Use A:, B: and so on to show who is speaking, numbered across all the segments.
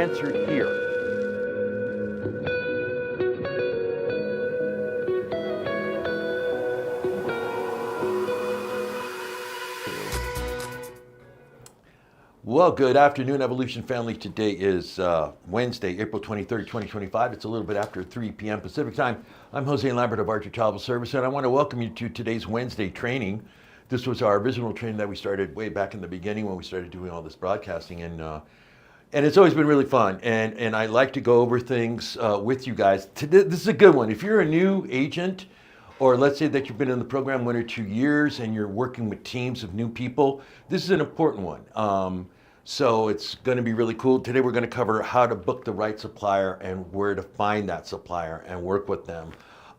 A: answered here. Well, good afternoon, Evolution family. Today is Wednesday, April 23rd, 2025. It's a little bit after 3 p.m. Pacific time. I'm Jose Lambert of Archer Travel Service, and I want to welcome you to today's Wednesday training. This was our original training that we started way back in the beginning when we started doing all this broadcasting, and it's always been really fun. And I like to go over things with you guys. This is a good one. If you're a new agent, or let's say that you've been in the program 1 or 2 years and you're working with teams of new people, this is an important one. So it's going to be really cool. Today we're going to cover how to book the right supplier and where to find that supplier and work with them.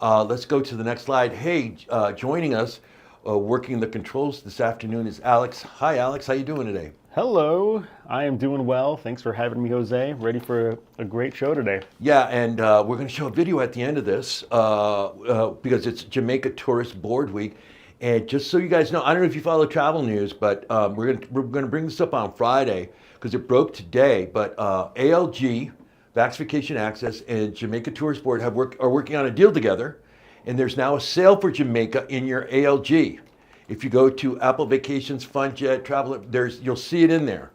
A: Let's go to the next slide. Hey, joining us, working the controls this afternoon is Alex. Hi, Alex. How you doing today?
B: Hello. I am doing well. Thanks for having me, Jose. Ready for a great show today.
A: Yeah, and we're going to show a video at the end of this because it's Jamaica Tourist Board Week. And just so you guys know, I don't know if you follow travel news, but we're going to bring this up on Friday because it broke today. But ALG, Vax Vacation Access, and Jamaica Tourist Board are working on a deal together. And there's now a sale for Jamaica in your ALG. If you go to Apple Vacations, FunJet, Travel, you'll see it in there.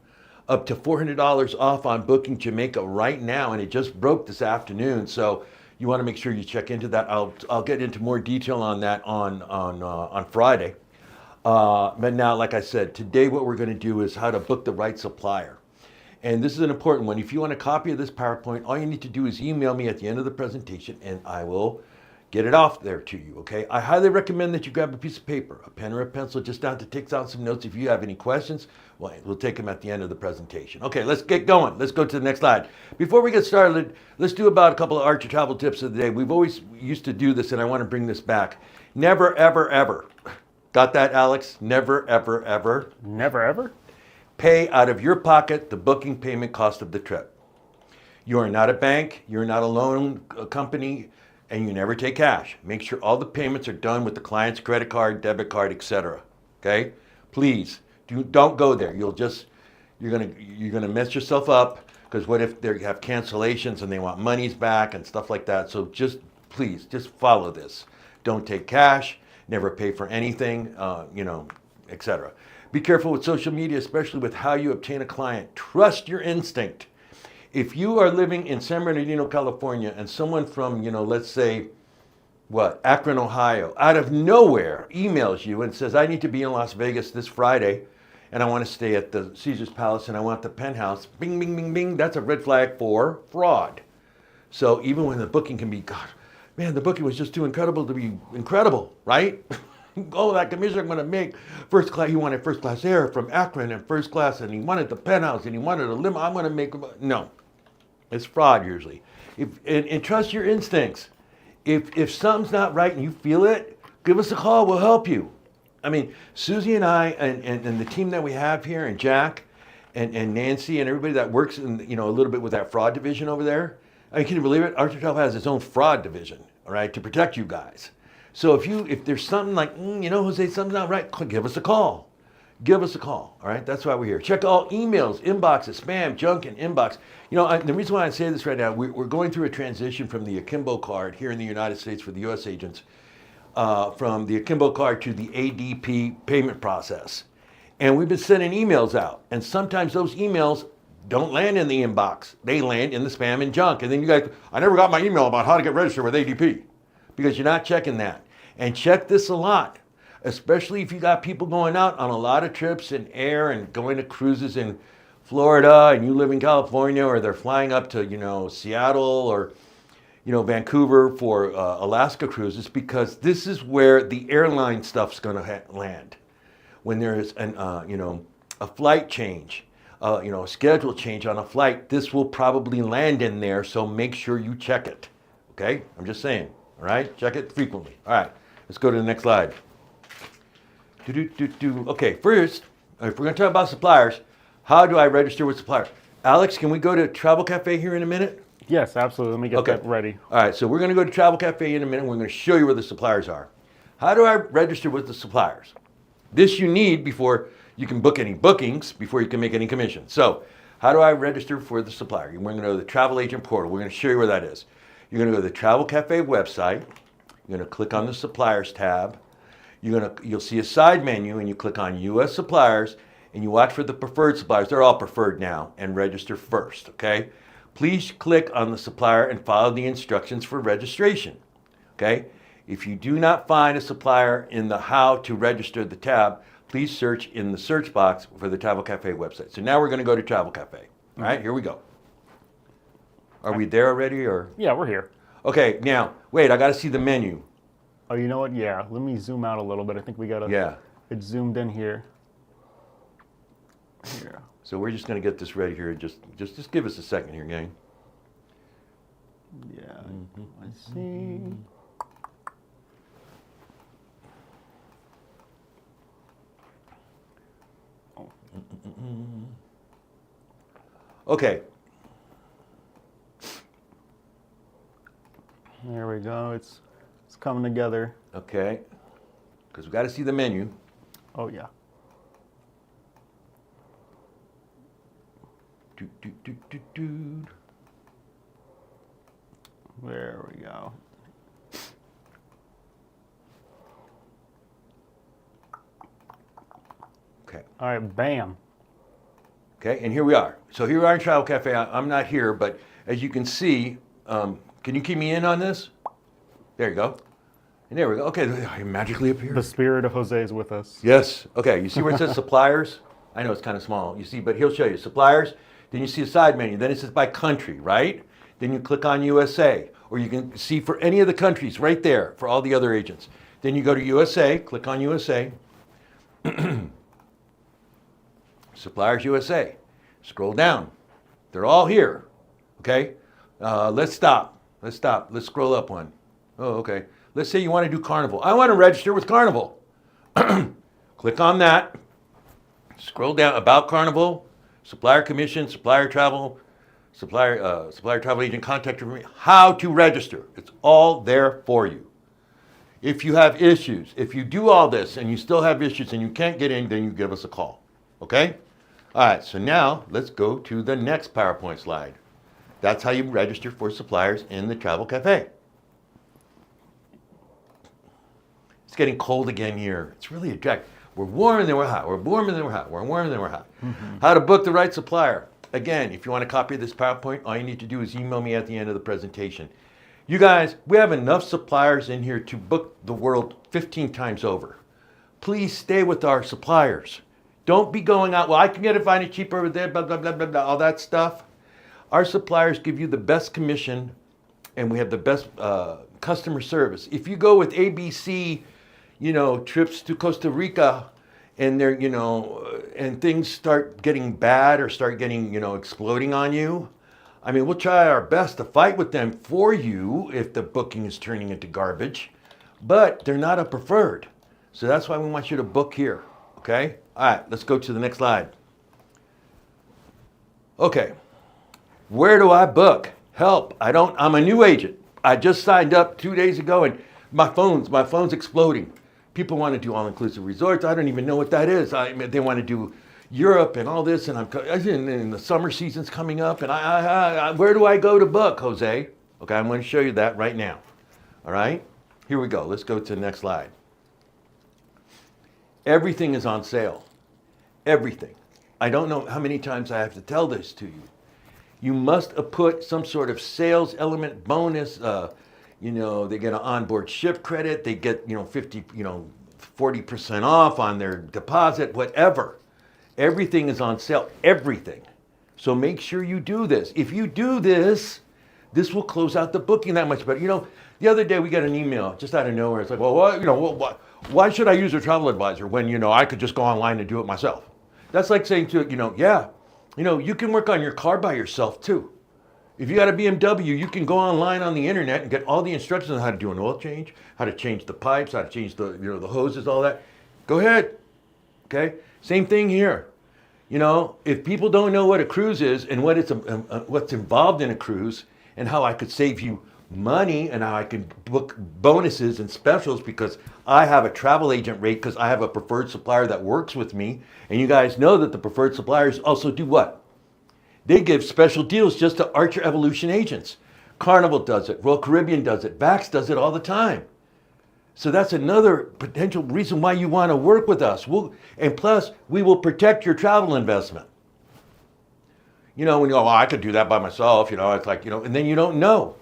A: Up to $400 off on booking Jamaica right now, and it just broke this afternoon. So you want to make sure you check into that. I'll get into more detail on that on Friday. But now, like I said, today what we're going to do is how to book the right supplier. And this is an important one. If you want a copy of this PowerPoint, all you need to do is email me at the end of the presentation, and I will get it off there to you, okay? I highly recommend that you grab a piece of paper, a pen or a pencil, just down to take down some notes. If you have any questions, well, we'll take them at the end of the presentation. Okay, let's get going. Let's go to the next slide. Before we get started, let's do about a couple of Archer travel tips of the day. We've always used to do this, and I want to bring this back. Never, ever, ever. Got that, Alex? Never, ever, ever.
B: Never, ever?
A: Pay out of your pocket the booking payment cost of the trip. You are not a bank. You're not a loan company. And you never take cash. Make sure all the payments are done with the client's credit card, debit card, etc. Okay? Please don't go there. You're gonna mess yourself up, because what if they have cancellations and they want monies back and stuff like that? So please follow this. Don't take cash. Never pay for anything. Etc. Be careful with social media, especially with how you obtain a client. Trust your instinct. If you are living in San Bernardino, California, and someone from, let's say, Akron, Ohio, out of nowhere emails you and says, I need to be in Las Vegas this Friday, and I want to stay at the Caesar's Palace, and I want the penthouse, bing, bing, bing, bing, that's a red flag for fraud. So even when the booking can be, God, man, the booking was just too incredible to be incredible, right? Oh, that commissioner I'm going to make first class. He wanted first class air from Akron and first class, and he wanted the penthouse, and he wanted a limo. I'm going to make no. It's fraud usually. And trust your instincts. If something's not right and you feel it, give us a call. We'll help you. I mean, Susie and I and the team that we have here, and Jack and Nancy and everybody that works in a little bit with that fraud division over there. I mean, can you believe it? Archer Travel has its own fraud division, all right, to protect you guys. So if there's something like, Jose, something's not right, give us a call. Give us a call, all right? That's why we're here. Check all emails, inboxes, spam, junk, and inbox. The reason why I say this right now, we're going through a transition from the Akimbo card here in the United States for the U.S. agents, from the Akimbo card to the ADP payment process. And we've been sending emails out, and sometimes those emails don't land in the inbox. They land in the spam and junk. And then you guys, I never got my email about how to get registered with ADP, because you're not checking that. And check this a lot, especially if you got people going out on a lot of trips in air and going to cruises in Florida, and you live in California, or they're flying up to, Seattle or, Vancouver for Alaska cruises, because this is where the airline stuff's going to land. When there's a flight change, a schedule change on a flight, this will probably land in there, so make sure you check it. Okay? I'm just saying. All right? Check it frequently. All right. Let's go to the next slide. Okay, first, if we're going to talk about suppliers, how do I register with suppliers? Alex, can we go to Travel Cafe here in a minute?
B: Yes, absolutely. Let me get that ready.
A: All right, so we're going to go to Travel Cafe in a minute. We're going to show you where the suppliers are. How do I register with the suppliers? This you need before you can book any bookings, before you can make any commissions. So How do I register for the supplier? We're going to go to the travel agent portal. We're going to show you where that is. You're going to go to the Travel Cafe website. You're going to click on the suppliers tab. You'll see a side menu, and you click on U.S. suppliers, and you watch for the preferred suppliers. They're all preferred now, and register first, okay? Please click on the supplier and follow the instructions for registration, okay? If you do not find a supplier in the how to register the tab, please search in the search box for the Travel Cafe website. So now we're going to go to Travel Cafe. All right, here we go. Are we there already, or?
B: Yeah, we're here.
A: Okay, now, wait, I got to see the menu.
B: Oh, you know what? Yeah, let me zoom out a little bit. I think we got to,
A: Yeah.
B: it's zoomed in here. Here.
A: So we're just going to get this ready here. Just give us a second here, gang.
B: Yeah, I see.
A: Okay.
B: There we go. It's coming together.
A: Okay. Because we got to see the menu.
B: Oh yeah. There we go.
A: Okay.
B: All right, bam.
A: Okay, and here we are. So here we are in Travel Cafe. I'm not here, but as you can see, can you keep me in on this? There you go. And there we go. Okay, I magically appear.
B: The spirit of Jose is with us.
A: Yes. Okay, you see where it says suppliers? I know it's kind of small. You see, but he'll show you suppliers. Then you see a side menu. Then it says by country, right? Then you click on USA, or you can see for any of the countries right there for all the other agents. Then you go to USA, click on USA. Suppliers USA. Scroll down. They're all here. Okay? Let's stop. Let's scroll up one. Oh, okay. Let's say you want to do Carnival. I want to register with Carnival. Click on that. Scroll down. About Carnival. Supplier commission. Supplier travel. Supplier travel agent contact information. How to register. It's all there for you. If you have issues, if you do all this and you still have issues and you can't get in, then you give us a call. Okay? All right, so now let's go to the next PowerPoint slide. That's how you register for suppliers in the Travel Cafe. It's getting cold again here. It's really a drag. We're warmer than we're hot. We're warmer than we're hot. We're warmer than we're hot. Mm-hmm. How to book the right supplier. Again, if you want a copy of this PowerPoint, all you need to do is email me at the end of the presentation. You guys, we have enough suppliers in here to book the world 15 times over. Please stay with our suppliers. Don't be going out, well, I can get it finding cheaper over there, blah, blah, blah, blah, blah, all that stuff. Our suppliers give you the best commission, and we have the best customer service. If you go with ABC, trips to Costa Rica, and they're, and things start getting bad or start getting, exploding on you, I mean, we'll try our best to fight with them for you if the booking is turning into garbage, but they're not a preferred. So that's why we want you to book here, okay? All right, let's go to the next slide. Okay, where do I book? Help, I'm a new agent. I just signed up 2 days ago and my phone's exploding. People want to do all-inclusive resorts. I don't even know what that is. They want to do Europe and all this, and and the summer season's coming up, and where do I go to book, Jose? Okay, I'm going to show you that right now. All right, here we go. Let's go to the next slide. Everything is on sale. Everything. I don't know how many times I have to tell this to you. You must put some sort of sales element bonus. They get an onboard ship credit. They get 40% off on their deposit, whatever. Everything is on sale. Everything. So make sure you do this. If you do this, this will close out the booking that much better. The other day we got an email just out of nowhere. It's like, well, why should I use a travel advisor when I could just go online and do it myself? That's like saying to you can work on your car by yourself too. If you got a BMW, you can go online on the internet and get all the instructions on how to do an oil change, how to change the pipes, how to change the hoses, all that. Go ahead. Okay? Same thing here. If people don't know what a cruise is and what's involved in a cruise and how I could save you money and how I can book bonuses and specials because I have a travel agent rate because I have a preferred supplier that works with me, and you guys know that the preferred suppliers also do what? They give special deals just to Archer Evolution agents. Carnival does it, Royal Caribbean does it, Vax does it all the time. So that's another potential reason why you want to work with us. And plus, we will protect your travel investment. You know, when you go, oh, I could do that by myself, you know, it's like, you know, and then you don't know.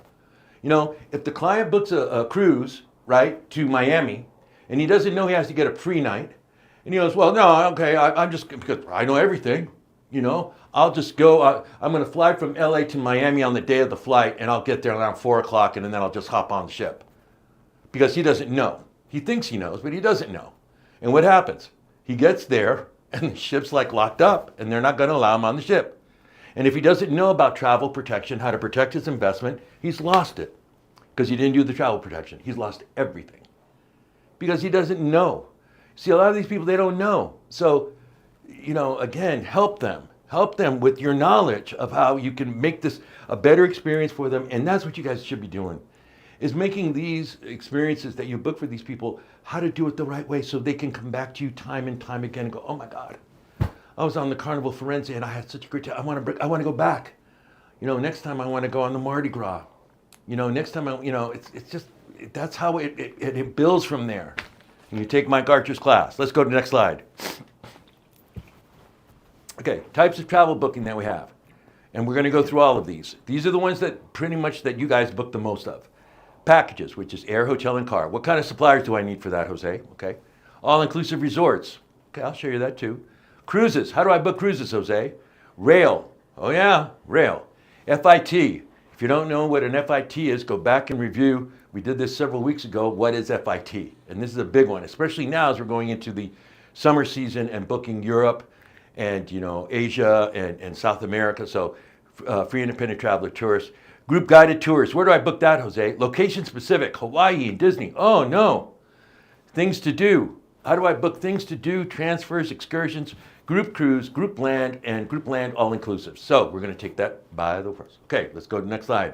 A: You know, if the client books a cruise, right, to Miami, and he doesn't know he has to get a pre-night, and he goes, well, no, okay, I'm just, because I know everything, you know, I'll just go, I'm going to fly from LA to Miami on the day of the flight, and I'll get there around 4 o'clock, and then I'll just hop on the ship. Because he doesn't know. He thinks he knows, but he doesn't know. And what happens? He gets there, and the ship's like locked up, and they're not going to allow him on the ship. And if he doesn't know about travel protection, how to protect his investment, he's lost it. Because he didn't do the travel protection. He's lost everything. Because he doesn't know. See, a lot of these people, they don't know. So, you know, again, help them. Help them with your knowledge of how you can make this a better experience for them. And that's what you guys should be doing, is making these experiences that you book for these people, how to do it the right way so they can come back to you time and time again and go, oh my God, I was on the Carnival Firenze and I had such a great time. I want to go back. You know, next time I want to go on the Mardi Gras. You know, next time it's just, that's how it builds from there. And you take Mike Archer's class. Let's go to the next slide. Okay, types of travel booking that we have. And we're going to go through all of these. These are the ones that pretty much that you guys book the most of. Packages, which is air, hotel, and car. What kind of suppliers do I need for that, Jose? Okay. All-inclusive resorts. Okay, I'll show you that too. Cruises. How do I book cruises, Jose? Rail. Oh yeah, rail. FIT. If you don't know what an FIT is, go back and review. We did this several weeks ago. What is FIT? And this is a big one, especially now as we're going into the summer season and booking Europe and, you know, Asia and South America. So free independent traveler tourists. Group guided tours. Where do I book that, Jose? Location specific. Hawaii and Disney. Oh no. Things to do. How do I book things to do, transfers, excursions, group cruise, group land, and group land all-inclusive? So we're going to take that by the first. Okay, let's go to the next slide.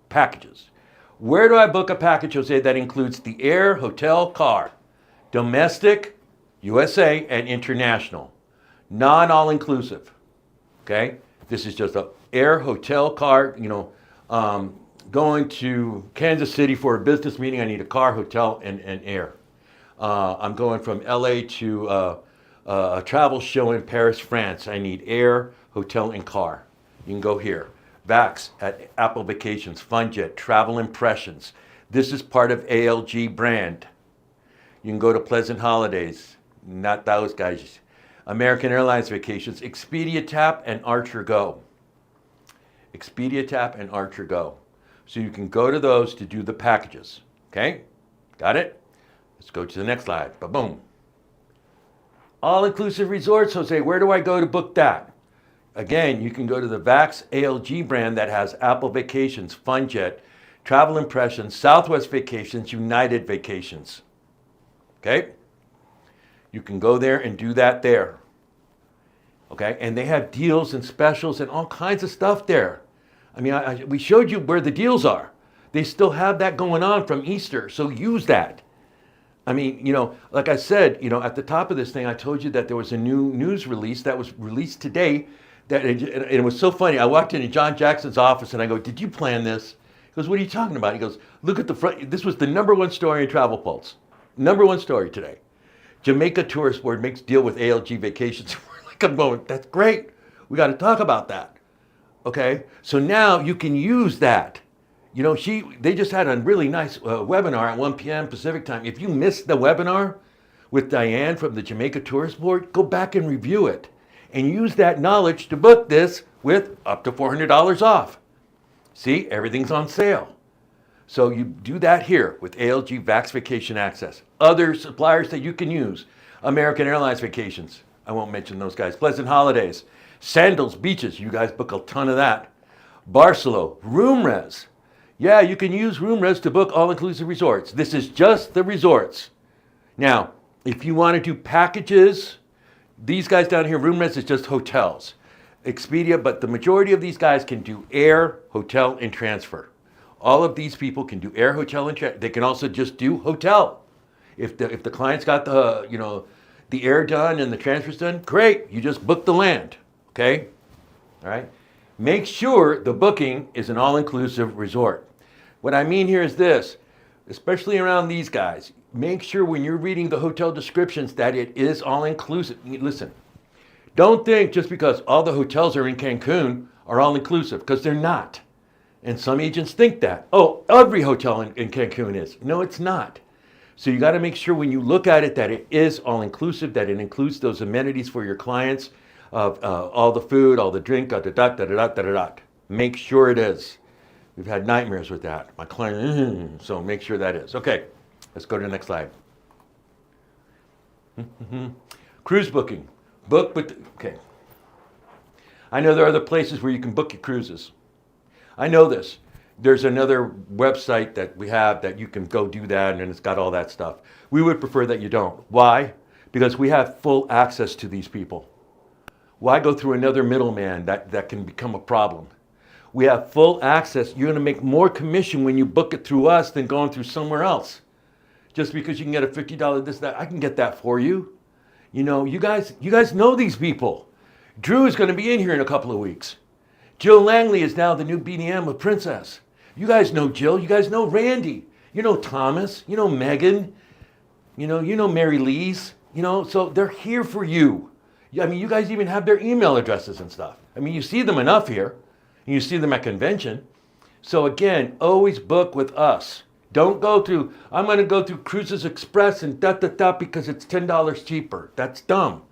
A: Packages. Where do I book a package, Jose, that includes the air, hotel, car? Domestic, USA, and international. Non-all-inclusive. Okay? This is just a air, hotel, car, you know, going to Kansas City for a business meeting, I need a car, hotel, and air. I'm going from LA to a travel show in Paris, France. I need air, hotel, and car. You can go here. Vax at Apple Vacations, FunJet, Travel Impressions. This is part of ALG brand. You can go to Pleasant Holidays, not those guys. American Airlines Vacations, Expedia Tap, and Archer Go. Expedia Tap and Archer Go. So you can go to those to do the packages. Okay? Got it? Let's go to the next slide. Ba-boom. All-inclusive resorts, Jose. Where do I go to book that? Again, you can go to the Vax ALG brand that has Apple Vacations, FunJet, Travel Impressions, Southwest Vacations, United Vacations. Okay? You can go there and do that there. Okay? And they have deals and specials and all kinds of stuff there. I mean, we showed you where the deals are. They still have that going on from Easter, so use that. I mean, you know, like I said, you know, at the top of this thing, I told you that there was a new news release that was released today. And it was so funny. I walked into John Jackson's office and I go, did you plan this? He goes, what are you talking about? He goes, look at the front. This was the #1 story in Travel Pulse. #1 story today. Jamaica Tourist Board makes deal with ALG Vacations. We're like, I'm going, that's great. We got to talk about that. Okay, so now you can use that. You know, they just had a really nice webinar at 1 p.m. Pacific time. If you missed the webinar with Diane from the Jamaica Tourist Board, go back and review it and use that knowledge to book this with up to $400 off. See, everything's on sale. So you do that here with ALG Vax Vacation Access. Other suppliers that you can use. American Airlines Vacations. I won't mention those guys. Pleasant Holidays. Sandals Beaches, you guys book a ton of that. Barcelo, RoomRes. Yeah, you can use RoomRes to book all-inclusive resorts. This is just the resorts. Now, if you want to do packages, these guys down here, RoomRes is just hotels. Expedia, but the majority of these guys can do air, hotel, and transfer. All of these people can do air, hotel, and transfer. They can also just do hotel. If the client's got the, you know, the air done and the transfer's done, great. You just book the land, okay? All right? Make sure the booking is an all-inclusive resort. What I mean here is this, especially around these guys, make sure when you're reading the hotel descriptions that it is all-inclusive. Listen, don't think just because all the hotels are in Cancun are all-inclusive, because they're not. And some agents think that. Oh, every hotel in Cancun is. No, it's not. So you got to make sure when you look at it that it is all-inclusive, that it includes those amenities for your clients, of all the food, all the drink, da-da-da. Make sure it is. We've had nightmares with that. My client, so make sure that is. Okay, let's go to the next slide. Cruise booking. Book with, okay. I know there are other places where you can book your cruises. I know this. There's another website that we have that you can go do that, and it's got all that stuff. We would prefer that you don't. Why? Because we have full access to these people. Why go through another middleman that can become a problem? We have full access. You're going to make more commission when you book it through us than going through somewhere else. Just because you can get a $50 this, that, I can get that for you. You know, you guys know these people. Drew is going to be in here in a couple of weeks. Jill Langley is now the new BDM of Princess. You guys know Jill. You guys know Randy. You know Thomas. You know Megan. You know Mary Lee's. You know, so they're here for you. I mean, you guys even have their email addresses and stuff. I mean, you see them enough here. And you see them at convention. So again, always book with us. Don't go through, I'm going to go through Cruises Express and because it's $10 cheaper. That's dumb.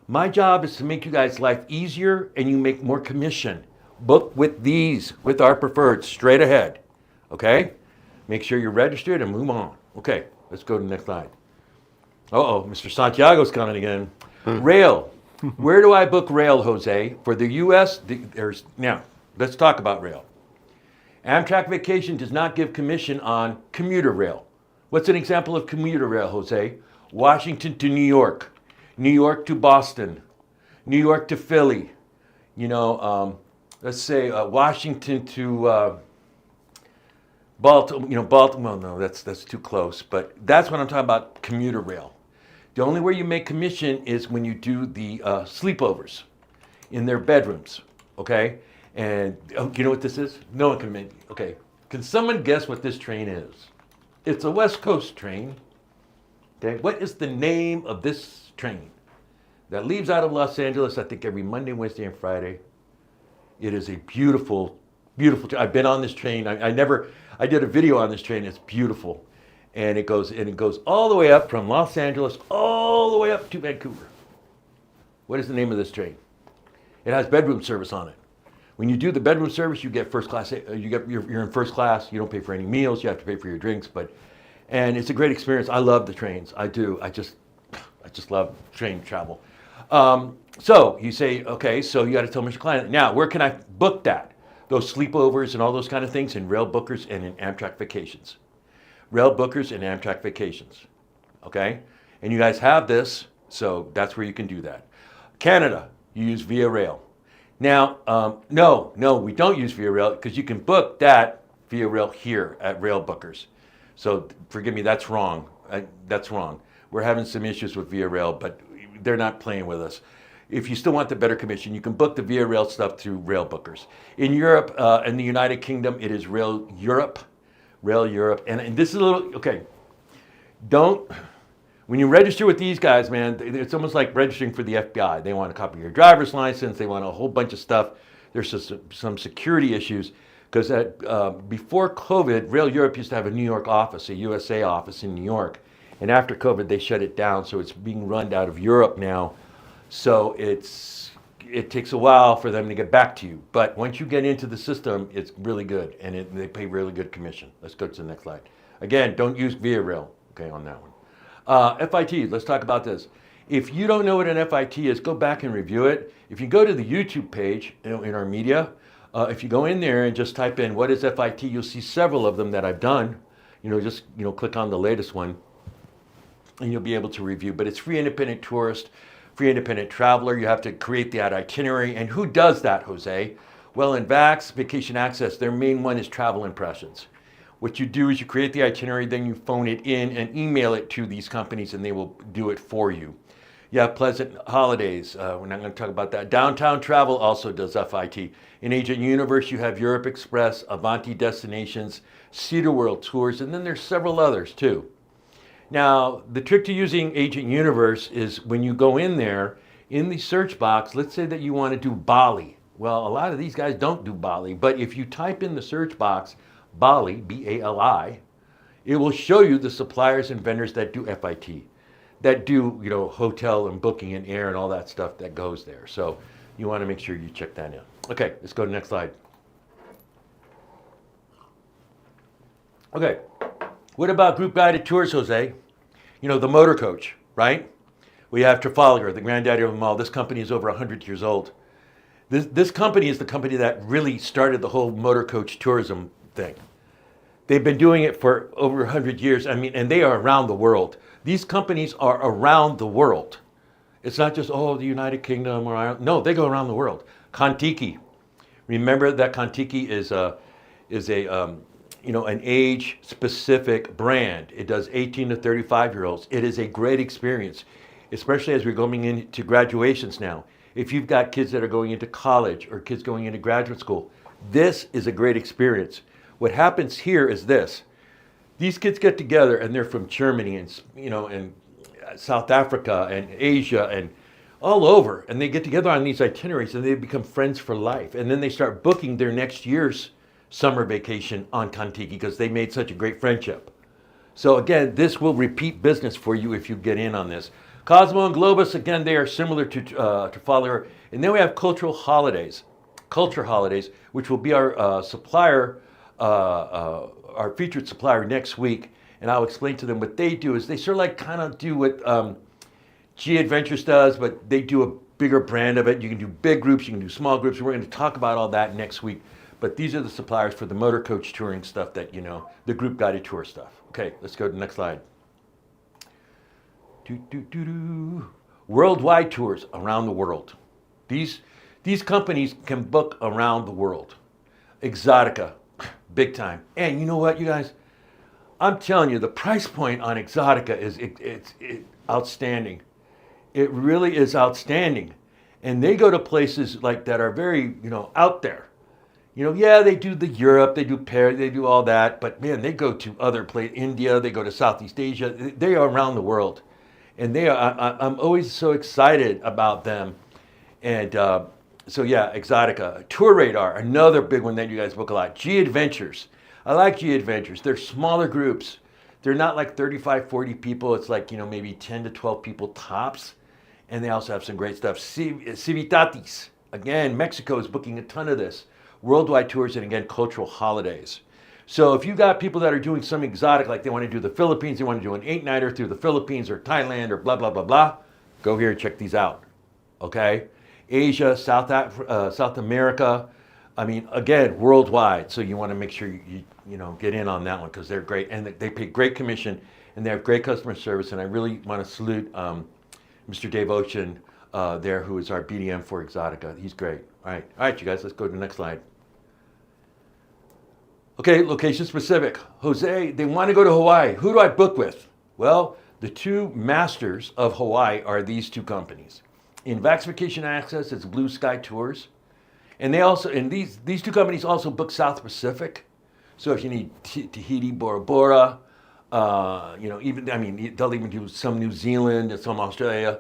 A: My job is to make you guys' life easier and you make more commission. Book with these, with our preferred, straight ahead. Okay? Make sure you're registered and move on. Okay, let's go to the next slide. Uh-oh, Mr. Santiago's coming again. Rail. Where do I book rail, Jose? For the U.S., now, let's talk about rail. Amtrak Vacation does not give commission on commuter rail. What's an example of commuter rail, Jose? Washington to New York to Boston, New York to Philly. You know, let's say Washington to Baltimore. You know, Baltimore. No, that's too close. But that's what I'm talking about. Commuter rail. The only way you make commission is when you do the sleepovers in their bedrooms. Okay. And you know what this is? No one can make. Okay. Can someone guess what this train is? It's a West Coast train. Okay. What is the name of this train that leaves out of Los Angeles, I think, every Monday, Wednesday, and Friday? It is a beautiful, beautiful train. I've been on this train. I did a video on this train. It's beautiful. And it goes all the way up from Los Angeles all the way up to Vancouver. What is the name of this train? It has bedroom service on it. When you do the bedroom service, you get first class. You're in first class. You don't pay for any meals. You have to pay for your drinks, and it's a great experience. I love the trains. I do. I just love train travel. So you say, okay, so you got to tell Mr. Client. Now, where can I book that? Those sleepovers and all those kind of things in Rail Bookers and in Amtrak Vacations. Rail Bookers and Amtrak Vacations. Okay, and you guys have this, so that's where you can do that. Canada, you use Via Rail. Now, no, we don't use Via Rail because you can book that Via Rail here at Rail Bookers. So forgive me, that's wrong. That's wrong. We're having some issues with Via Rail, but they're not playing with us. If you still want the better commission, you can book the Via Rail stuff through Rail Bookers. In Europe and the United Kingdom, it is Rail Europe. And this is a little, okay, when you register with these guys, man, it's almost like registering for the FBI. They want a copy of your driver's license. They want a whole bunch of stuff. There's just some security issues because before COVID, Rail Europe used to have a New York office, a USA office in New York. And after COVID, they shut it down. So it's being run out of Europe now. So it takes a while for them to get back to you. But once you get into the system, it's really good. And they pay really good commission. Let's go to the next slide. Again, don't use Via Rail, okay, on that one. FIT, let's talk about this. If you don't know what an FIT is, go back and review it. If you go to the YouTube page in our media, if you go in there and just type in what is FIT, you'll see several of them that I've done. Just click on the latest one and you'll be able to review. But it's free independent tourist, free independent traveler. You have to create that itinerary. And who does that, Jose? Well, in VAX, Vacation Access, their main one is travel impressions. What you do is you create the itinerary, then you phone it in and email it to these companies and they will do it for you. You have Pleasant Holidays. We're not going to talk about that. Downtown Travel also does FIT. In Agent Universe, you have Europe Express, Avanti Destinations, Cedar World Tours, and then there's several others too. Now, the trick to using Agent Universe is when you go in there, in the search box, let's say that you want to do Bali. Well, a lot of these guys don't do Bali, but if you type in the search box, Bali, B-A-L-I, it will show you the suppliers and vendors that do FIT, that do, hotel and booking and air and all that stuff that goes there. So you want to make sure you check that in. Okay, let's go to the next slide. Okay, what about group guided tours, Jose? The motor coach, right? We have Trafalgar, the granddaddy of them all. This company is over 100 years old. This company is the company that really started the whole motor coach tourism thing. They've been doing it for over 100 years. And they are around the world. These companies are around the world. It's not just, the United Kingdom or Ireland. No, they go around the world. Kontiki. Remember that Kontiki is an age-specific brand. It does 18 to 35-year-olds. It is a great experience, especially as we're going into graduations now. If you've got kids that are going into college or kids going into graduate school, this is a great experience. What happens here is this. These kids get together and they're from Germany and South Africa and Asia and all over, and they get together on these itineraries and they become friends for life. And then they start booking their next year's summer vacation on Kontiki because they made such a great friendship. So again, this will repeat business for you if you get in on this. Cosmo and Globus, again, they are similar to Trafalgar. And then we have Culture Holidays, which will be our supplier, our featured supplier next week. And I'll explain to them what they do is they sort of kind of do what G Adventures does, but they do a bigger brand of it. You can do big groups, you can do small groups. We're going to talk about all that next week. But these are the suppliers for the motor coach touring stuff that, the group guided tour stuff. Okay, let's go to the next slide. Worldwide tours around the world. These companies can book around the world. Exotica, big time. And you know what, you guys? I'm telling you, the price point on Exotica is it's outstanding. It really is outstanding. And they go to places like that are very, out there. They do the Europe, they do Paris, they do all that, but man, they go to other places, India, they go to Southeast Asia, they are around the world. And I'm always so excited about them. And Exotica. Tour Radar, another big one that you guys book a lot. G Adventures. I like G Adventures. They're smaller groups. They're not like 35, 40 people. It's like, maybe 10 to 12 people tops. And they also have some great stuff. Civitatis. Again, Mexico is booking a ton of this. Worldwide tours and again, cultural holidays. So if you got people that are doing some exotic, like they want to do the Philippines, they want to do an 8-nighter through the Philippines or Thailand or blah, blah, blah, blah, go here and check these out, okay? Asia, South America, again, worldwide. So you want to make sure you get in on that one because they're great. And they pay great commission and they have great customer service. And I really want to salute Mr. Dave Ocean there, who is our BDM for Exotica. He's great. All right, you guys, let's go to the next slide. Okay, location specific. Jose, they want to go to Hawaii. Who do I book with? Well, the two masters of Hawaii are these two companies. In Vax Vacation Access, it's Blue Sky Tours. And these two companies also book South Pacific. So if you need Tahiti, Bora Bora, they'll even do some New Zealand and some Australia.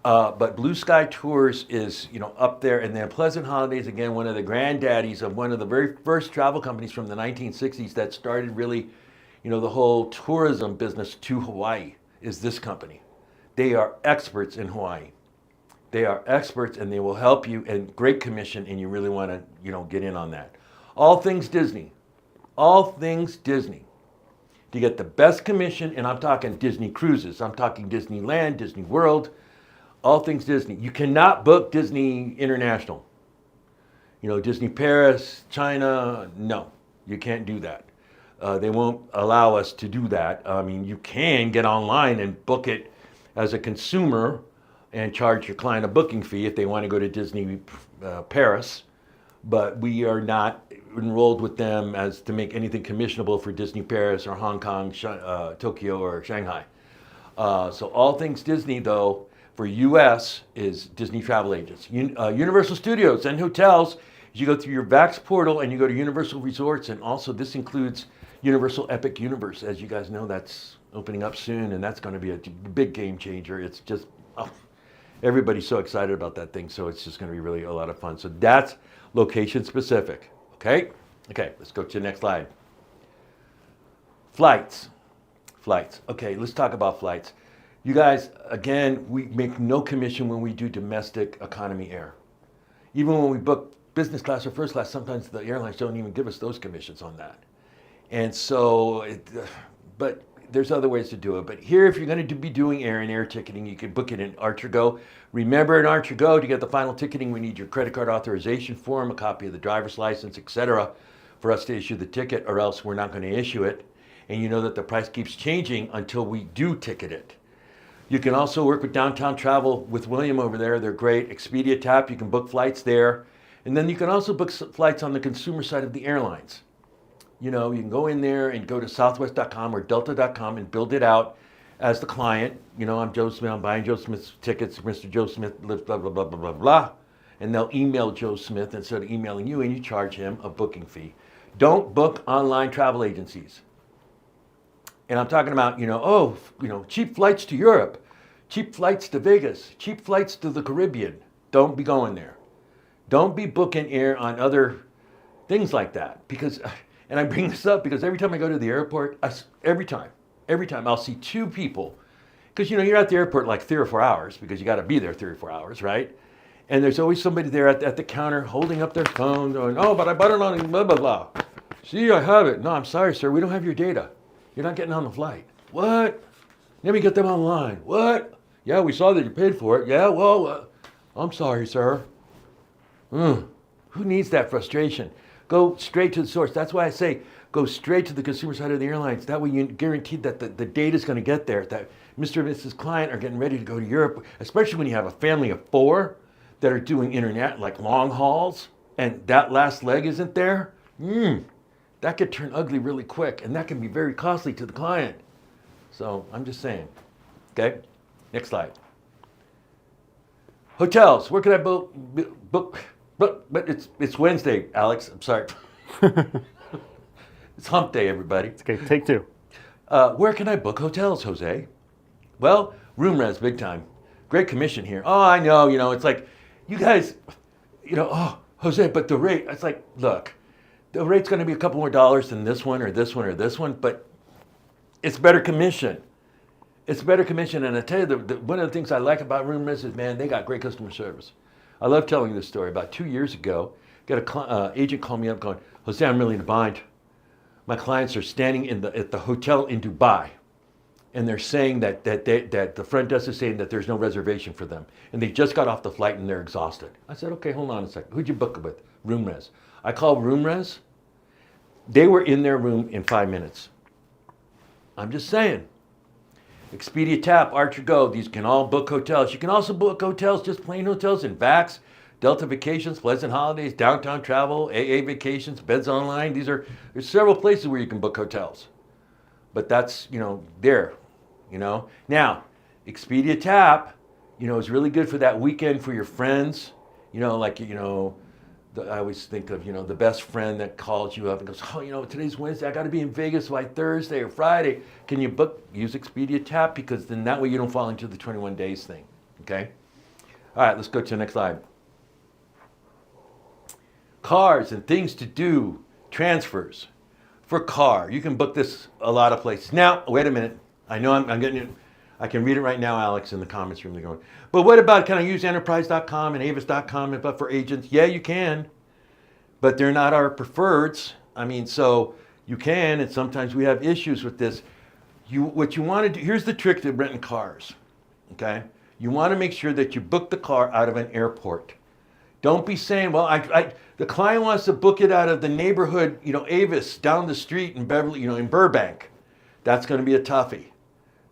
A: But Blue Sky Tours is, up there. And then Pleasant Holidays, again, one of the granddaddies of one of the very first travel companies from the 1960s that started really, the whole tourism business to Hawaii is this company. They are experts in Hawaii. They are experts and they will help you and great commission and you really want to, get in on that. All things Disney. All things Disney. To get the best commission, and I'm talking Disney cruises. I'm talking Disneyland, Disney World. All things Disney. You cannot book Disney International. Disney Paris, China, no, you can't do that. They won't allow us to do that. You can get online and book it as a consumer and charge your client a booking fee if they want to go to Disney Paris, but we are not enrolled with them as to make anything commissionable for Disney Paris or Hong Kong, Tokyo or Shanghai. So all things Disney though, For US is Disney Travel Agents. Universal Studios and hotels, you go through your VAX portal and you go to Universal Resorts, and also this includes Universal Epic Universe. As you guys know, that's opening up soon, and that's going to be a big game changer. It's just, everybody's so excited about that thing, so it's just going to be really a lot of fun. So that's location specific, okay? Okay, let's go to the next slide. Flights. Okay, let's talk about flights. You guys, again, we make no commission when we do domestic economy air. Even when we book business class or first class, sometimes the airlines don't even give us those commissions on that. And so, but there's other ways to do it. But here, if you're going to be doing air and air ticketing, you can book it in Archer Go. Remember, in Archer Go, to get the final ticketing, we need your credit card authorization form, a copy of the driver's license, etc., for us to issue the ticket, or else we're not going to issue it. And you know that the price keeps changing until we do ticket it. You can also work with Downtown Travel with William over there. They're great. Expedia Tap, you can book flights there. And then you can also book flights on the consumer side of the airlines. You know, you can go in there and go to southwest.com or delta.com and build it out as the client. You know, I'm Joe Smith, I'm buying Joe Smith's tickets. Mr. Joe Smith lives blah, blah, blah, blah, blah, blah. And they'll email Joe Smith instead of emailing you, and you charge him a booking fee. Don't book online travel agencies. And I'm talking about, cheap flights to Europe, cheap flights to Vegas, cheap flights to the Caribbean. Don't be going there. Don't be booking air on other things like that. Because, and I bring this up because every time I go to the airport, every time I'll see two people. Because, you're at the airport like 3 or 4 hours because you got to be there 3 or 4 hours, right? And there's always somebody there at the counter holding up their phone going, oh, but I bought it on blah, blah, blah. See, I have it. No, I'm sorry, sir. We don't have your data. You're not getting on the flight. What? Let me get them online. What? Yeah, we saw that you paid for it. Yeah, well, I'm sorry, sir. Who needs that frustration? Go straight to the source. That's why I say go straight to the consumer side of the airlines. That way you're guaranteed that the data is going to get there, that Mr. and Mrs. Client are getting ready to go to Europe, especially when you have a family of 4 that are doing internet, like long hauls, and that last leg isn't there. That could turn ugly really quick, and that can be very costly to the client. So I'm just saying. Okay, next slide. Hotels. Where can I book? But it's Wednesday, Alex. I'm sorry. It's hump day, everybody.
B: It's okay. Take 2.
A: Where can I book hotels, Jose? Well, RoomRes, big time. Great commission here. Oh, I know. It's like you guys. Oh, Jose, but the rate. It's like, look. The rate's going to be a couple more dollars than this one or this one or this one, but it's better commission. It's better commission, and I tell you, one of the things I like about RoomRes is, man, they got great customer service. I love telling this story. About 2 years ago, got an agent call me up going, Jose, I'm really in a bind. My clients are standing at the hotel in Dubai, and they're saying that the front desk is saying that there's no reservation for them, and they just got off the flight and they're exhausted. I said, okay, hold on a second. Who'd you book it with? RoomRes. I called RoomRes. They were in their room in 5 minutes. I'm just saying. Expedia Tap, Archer Go, these can all book hotels. You can also book hotels, just plain hotels in VAX, Delta Vacations, Pleasant Holidays, Downtown Travel, AA Vacations, Beds Online. There's several places where you can book hotels. But that's, there, Now, Expedia Tap, is really good for that weekend for your friends. I always think of, the best friend that calls you up and goes, oh, today's Wednesday, I got to be in Vegas by Thursday or Friday. Can you use Expedia Tap? Because then that way you don't fall into the 21 days thing, okay? All right, let's go to the next slide. Cars and things to do, transfers. For car, you can book this a lot of places. Now, wait a minute. I know I'm getting it. I can read it right now, Alex, in the comments room. They're going, but what about, can I use enterprise.com and avis.com but for agents? Yeah, you can, but they're not our preferreds. So you can, and sometimes we have issues with this. What you want to do, here's the trick to renting cars, okay? You want to make sure that you book the car out of an airport. Don't be saying, well, the client wants to book it out of the neighborhood, Avis down the street in Beverly, in Burbank. That's going to be a toughie.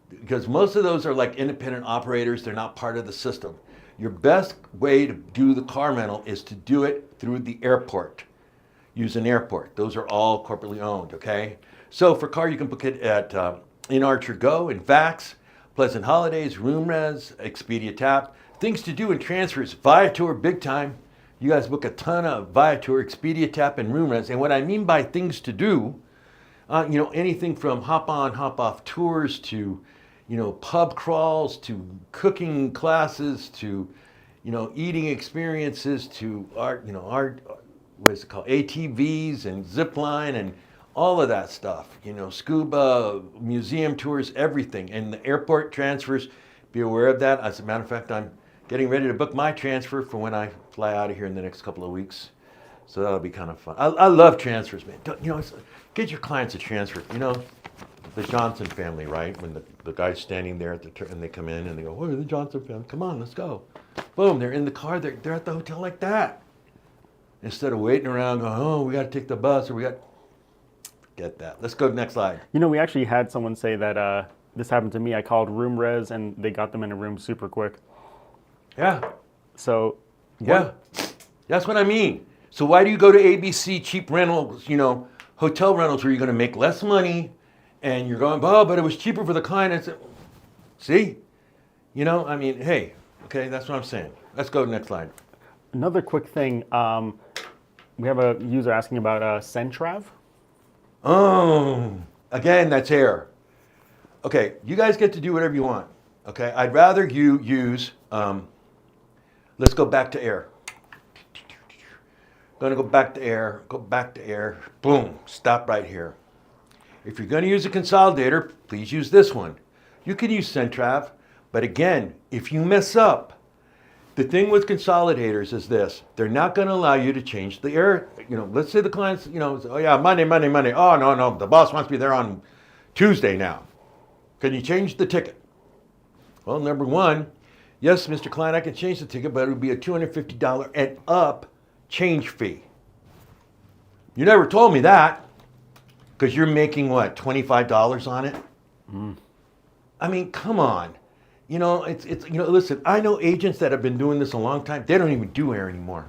A: Because most of those are like independent operators. They're not part of the system. Your best way to do the car rental is to do it through the airport. Use an airport. Those are all corporately owned, okay? So for car, you can book it at in Archer Go, in VAX, Pleasant Holidays, RoomRes, Expedia Tap. Things to do in transfers, Viator big time. You guys book a ton of Viator, Expedia Tap, and RoomRes. And what I mean by things to do, anything from hop on, hop off tours to, pub crawls to cooking classes to, eating experiences to art, what's it called, ATVs and zip line and all of that stuff, scuba, museum tours, everything. And the airport transfers, be aware of that. As a matter of fact, I'm getting ready to book my transfer for when I fly out of here in the next couple of weeks. So that'll be kind of fun. I love transfers, man. Get your clients a transfer. The Johnson family, right? When the guy's standing there and they come in and they go, "Oh, the Johnson family, come on, let's go." Boom, they're in the car, they're at the hotel like that. Instead of waiting around going, "Oh, we got to take the bus," or get that. Let's go to the next slide.
B: We actually had someone say that this happened to me. I called RoomRes and they got them in a room super quick.
A: Yeah.
B: So,
A: yeah, that's what I mean. So why do you go to ABC cheap rentals, hotel rentals where you're going to make less money and you're going, "Oh, but it was cheaper for the client." And see, hey, okay, that's what I'm saying. Let's go to the next slide.
B: Another quick thing, we have a user asking about Centrav.
A: Oh, again, that's air. Okay, you guys get to do whatever you want. Okay, I'd rather you use, let's go back to air. Going to go back to air, boom, stop right here. If you're going to use a consolidator, please use this one. You can use Centrav, but again, if you mess up, the thing with consolidators is this: they're not going to allow you to change the air. Let's say the client's, "Oh yeah, Monday. Oh no, the boss wants me there on Tuesday now. Can you change the ticket?" Well, number one, yes, Mr. Client, I can change the ticket, but it would be a $250 and up change fee. You never told me that, because you're making what, $25 on it? I mean, come on. Listen, I know agents that have been doing this a long time. They don't even do air anymore.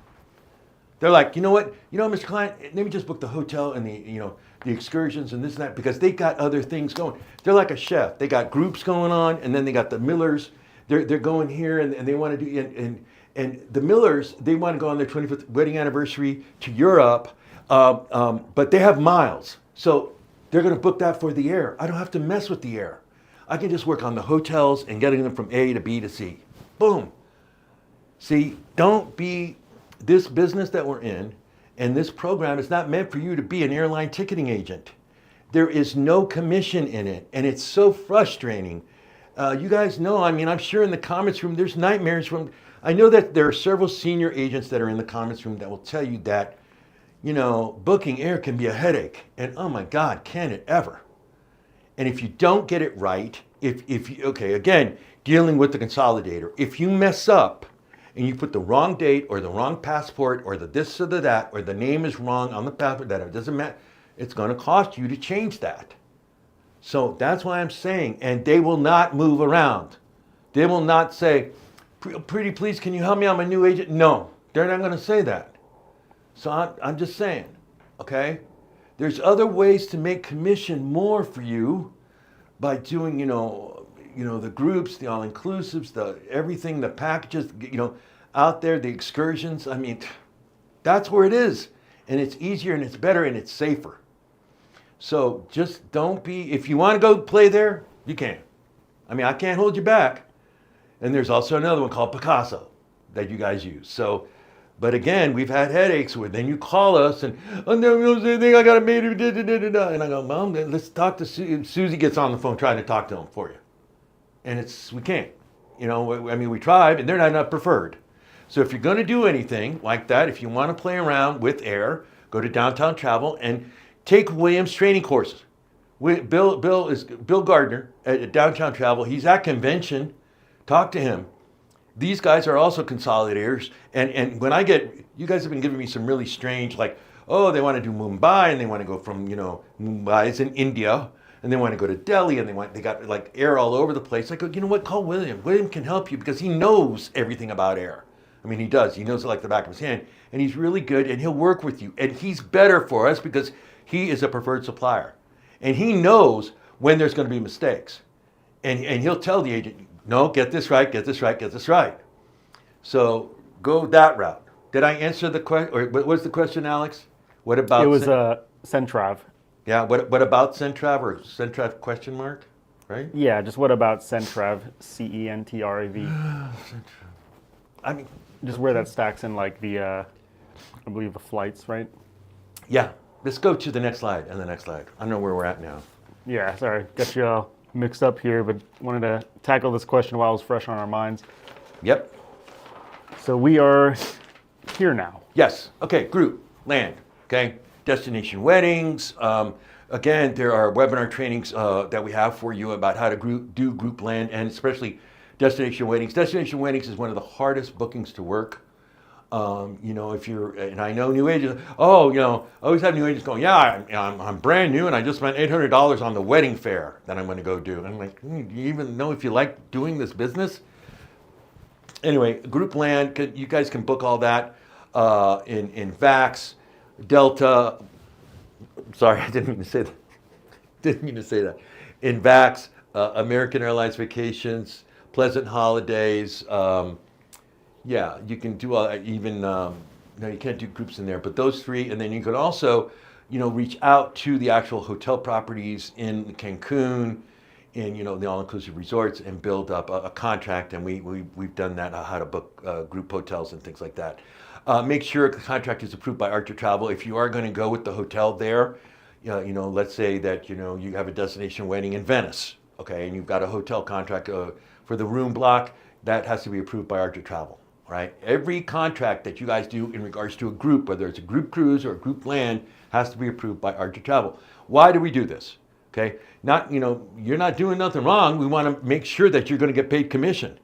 A: They're like, "You know what, Mr. Client, let me just book the hotel and the excursions and this and that," because they got other things going. They're like a chef. They got groups going on, and then they got the Millers. They're going here and they want to do, and the Millers, they want to go on their 25th wedding anniversary to Europe, but they have miles. So they're going to book that for the air. I don't have to mess with the air. I can just work on the hotels and getting them from A to B to C. Boom. See, this business that we're in and this program is not meant for you to be an airline ticketing agent. There is no commission in it, and it's so frustrating. You guys know, I'm sure in the comments room, there's nightmares from, I know that there are several senior agents that are in the comments room that will tell you that, booking air can be a headache. And oh my God, can it ever? And if you don't get it right, again, dealing with the consolidator, if you mess up and you put the wrong date or the wrong passport or the this or the that, or the name is wrong on the passport, that it doesn't matter, it's going to cost you to change that. So that's why I'm saying, and they will not move around. They will not say, "Pretty please, can you help me? I'm a new agent." No, they're not going to say that. So I'm just saying, okay? There's other ways to make commission more for you by doing, the groups, the all-inclusives, the everything, the packages, out there, the excursions. That's where it is. And it's easier and it's better and it's safer. So just don't be, if you want to go play there, you can. I can't hold you back. And there's also another one called Picasso that you guys use. So, but again, we've had headaches where then you call us and, "Oh no, I got to make it, and I go, "Well, let's talk to Susie." Susie gets on the phone trying to talk to them for you. And we can't. We tried, and they're not preferred. So if you're going to do anything like that, if you want to play around with air, go to Downtown Travel and take William's training courses. Bill Gardner at Downtown Travel. He's at convention. Talk to him. These guys are also consolidators. And when you guys have been giving me some really strange, like, oh, they want to do Mumbai and they want to go from, Mumbai's in India and they want to go to Delhi and they got like air all over the place. I go, you know what, call William. William can help you because he knows everything about air. He does. He knows it like the back of his hand. And he's really good and he'll work with you. And he's better for us because he is a preferred supplier. And he knows when there's going to be mistakes. And he'll tell the agent, no, get this right, get this right, get this right. So go that route. Did I answer the question, or what was the question, Alex? What about
B: It was Centrav.
A: yeah, what about Centrav or Centrav question mark, right?
B: Yeah, just what about Centrav, CENTRAV?
A: I mean,
B: Just where that stacks in like the, I believe the flights, right?
A: yeah. Let's go to the next slide and the next slide. I don't know where we're at now.
B: Yeah, sorry, got you all mixed up here, but wanted to tackle this question while it was fresh on our minds.
A: Yep.
B: So we are here now.
A: Yes. Okay. Group land. Okay. Destination weddings. Again, there are webinar trainings that we have for you about how to do group land, and especially destination weddings. Destination weddings is one of the hardest bookings to work. If you're, and I know new agents, I always have new agents going, yeah, I'm brand new and I just spent $800 on the wedding fair that I'm going to go do. And I'm like, do you even know if you like doing this business? Anyway, group land, you guys can book all that in VAX, Delta. Sorry, I didn't mean to say that. In VAX, American Airlines Vacations, Pleasant Holidays. Yeah, you can do even, no, you can't do groups in there, but those three. And then you could also, reach out to the actual hotel properties in Cancun, in, the all-inclusive resorts, and build up a contract. And we've done that, how to book group hotels and things like that. Make sure the contract is approved by Archer Travel. If you are going to go with the hotel there, let's say that, you have a destination wedding in Venice, okay, and you've got a hotel contract for the room block, that has to be approved by Archer Travel. Right? Every contract that you guys do in regards to a group, whether it's a group cruise or a group land, has to be approved by Archer Travel. Why do we do this? Okay, you're not doing nothing wrong. We want to make sure that you're going to get paid commission,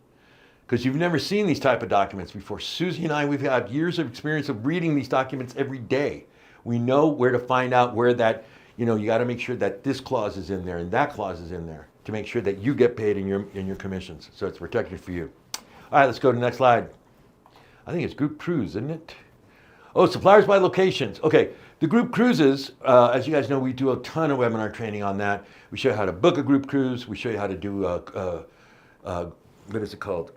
A: because you've never seen these type of documents before. Susie and I, we've had years of experience of reading these documents every day. We know where to find out where that, you got to make sure that this clause is in there and that clause is in there to make sure that you get paid in your commissions. So it's protected for you. All right, let's go to the next slide. I think it's group cruise, isn't it? Oh, suppliers by locations. Okay, the group cruises, as you guys know, we do a ton of webinar training on that. We show you how to book a group cruise. We show you how to do, what is it called?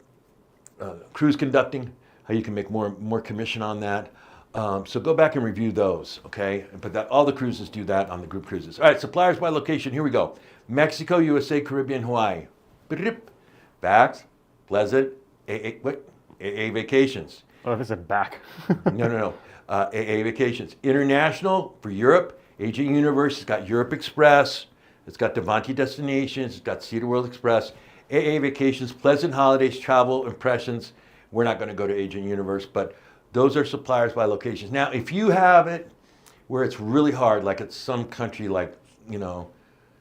A: Cruise conducting, how you can make more commission on that. So go back and review those, okay? But all the cruises do that on the group cruises. All right, suppliers by location, here we go. Mexico, USA, Caribbean, Hawaii. Back, Pleasant, AA Vacations.
B: Oh, this is back.
A: No. AA Vacations. International for Europe, AJ Universe. It's got Europe Express. It's got Devontae Destinations. It's got Cedar World Express. AA Vacations, Pleasant Holidays, Travel Impressions. We're not going to go to AJ Universe, but those are suppliers by locations. Now, if you have it where it's really hard, like it's some country like,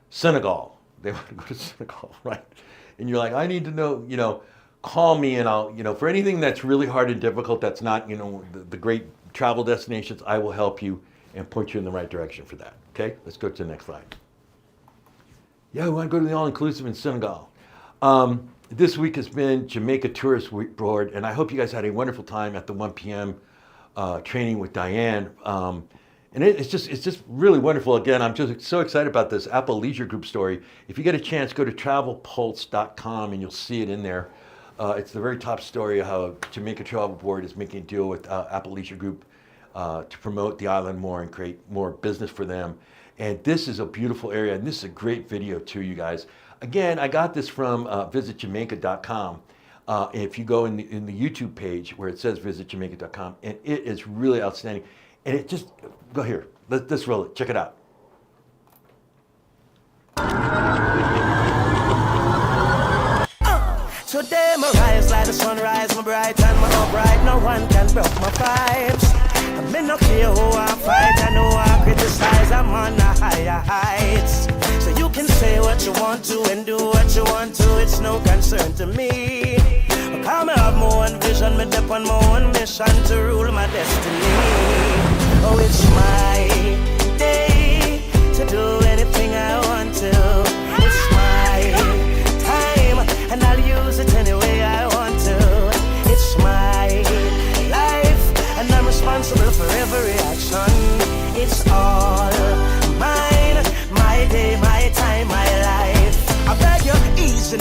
A: Senegal. They want to go to Senegal, right? And you're like, I need to know, call me and I'll, for anything that's really hard and difficult, that's not, the great travel destinations, I will help you and point you in the right direction for that. Okay, let's go to the next slide. Yeah, we want to go to the all-inclusive in Senegal. This week has been Jamaica Tourist Board, and I hope you guys had a wonderful time at the 1 p.m. Training with Diane. And it's just really wonderful. Again, I'm just so excited about this Apple Leisure Group story. If you get a chance, go to travelpulse.com and you'll see it in there. It's the very top story of how Jamaica Travel Board is making a deal with Apple Leisure Group to promote the island more and create more business for them. And this is a beautiful area, and this is a great video too, you guys. Again, I got this from visitjamaica.com. If you go in the YouTube page where it says visitjamaica.com, and it is really outstanding. And it just, go here, let's roll it, check it out.
C: Today my rise like the sunrise, my bright and my upright. No one can broke my vibes. I'm in no care who I fight, I know I criticize. I'm on the higher heights. So you can say what you want to and do what you want to. It's no concern to me. Because I have my own vision, me dip on my own mission to rule my destiny. Oh, it's my day to do anything I want to. It's my time, and I'll use it any way I want to. It's my life, and I'm responsible for every action. It's all mine, my day, my time, my life. I beg you, easy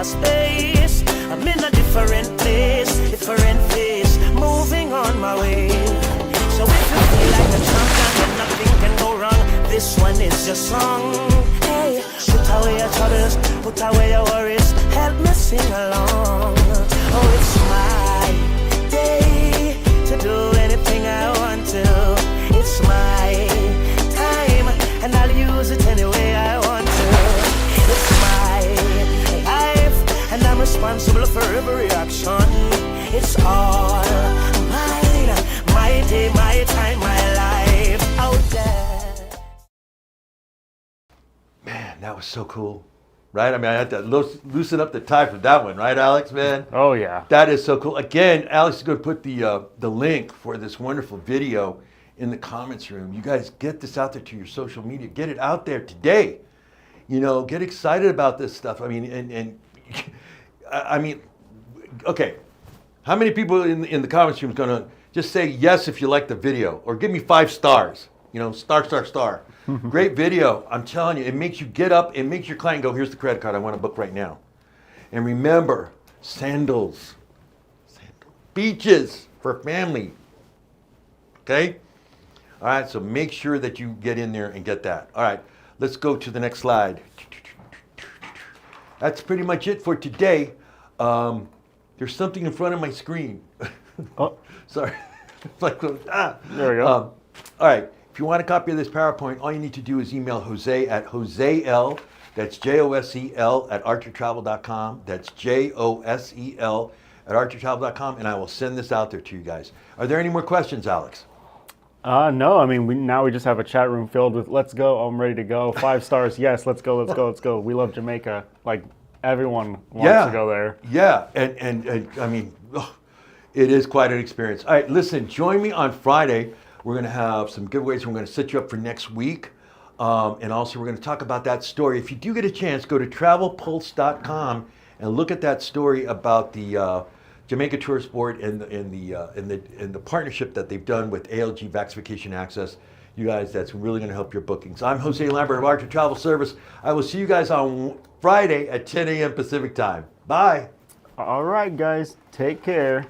C: my space. I'm in a different place, different phase, moving on my way. So if you feel like a champion, then nothing can go wrong. This one is your song. Hey, put away your troubles, put away your worries, help me sing along. Oh, it's my day to do anything I want to. It's my time, and I'll use it any way I want to. It's my life, and I'm responsible for every action. It's all mine, my day, my time, my life out there.
A: Man, that was so cool, right? I mean, I had to loosen up the tie for that one, right, Alex, man?
B: Oh yeah.
A: That is so cool. Again, Alex is going to put the link for this wonderful video in the comments room. You guys get this out there to your social media. Get it out there today. You know, get excited about this stuff. I mean, and I mean, okay. How many people in the comments room is going to just say yes if you like the video, or give me 5 stars? You know, star, star, star. Great video. I'm telling you, it makes you get up. It makes your client go, here's the credit card I want to book right now. And remember, sandals, beaches for family. Okay? All right, so make sure that you get in there and get that. All right, let's go to the next slide. That's pretty much it for today. There's something in front of my screen.
B: Oh,
A: Sorry. It's like, ah.
B: there we go.
A: All right. If you want a copy of this PowerPoint, all you need to do is email Jose at JOSEL, that's JOSEL at archertravel.com. That's JOSEL at archertravel.com, and I will send this out there to you guys. Are there any more questions, Alex?
B: No, I mean, we just have a chat room filled with let's go, I'm ready to go, 5 stars, yes, let's go, let's go, let's go. We love Jamaica. Like, everyone wants to go there.
A: Yeah, and I mean, it is quite an experience. All right, listen, join me on Friday. We're going to have some giveaways. We're going to set you up for next week. And also, we're going to talk about that story. If you do get a chance, go to travelpulse.com and look at that story about the Jamaica Tourist Board and the partnership that they've done with ALG Vaxification Access. You guys, that's really going to help your bookings. I'm Jose Lambert of Archer Travel Service. I will see you guys on Friday at 10 a.m. Pacific time. Bye.
B: All right, guys, take care.